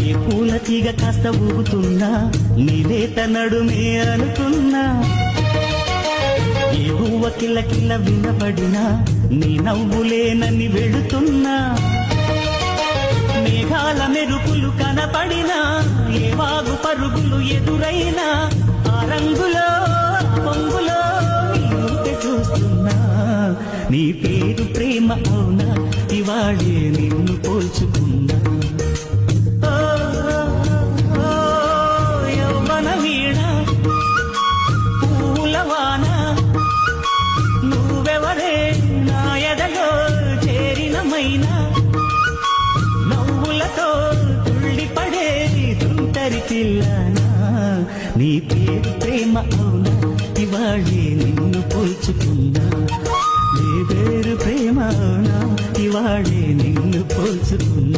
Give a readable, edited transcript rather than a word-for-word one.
ఏ పూల తీగ కాస్త ఊగుతున్నా నీలేత నడుమే అనుకున్నా, ఏ గువ్వ కిల్ల కిల్ల వినపడినా నీ నవ్వులేనని వెళుతున్నా, మేఘాల మెరుపులు కనపడినా ఏ వాగు పరుగులు ఎదురైనా ఆ రంగులో పొంగులో నీ ఉంటే చూస్తున్నా. నీ పేరు ప్రేమ అవునా, ఇవాళే నిన్ను పోల్చుకున్నా. యవ్వన వీణ పూలవాన నువ్వెవరే నా ఎదలో చేరినమైనా, నవ్వులతో తుళ్ళిపడే తుంటరి పిల్లనా. నీ పేరు ప్రేమ అవునా, ఇవాళే నిన్ను పోల్చుకున్నా. నీ పేరు ప్రేమ అవునా, ఇవాళే నిన్ను పోల్చుకున్నా.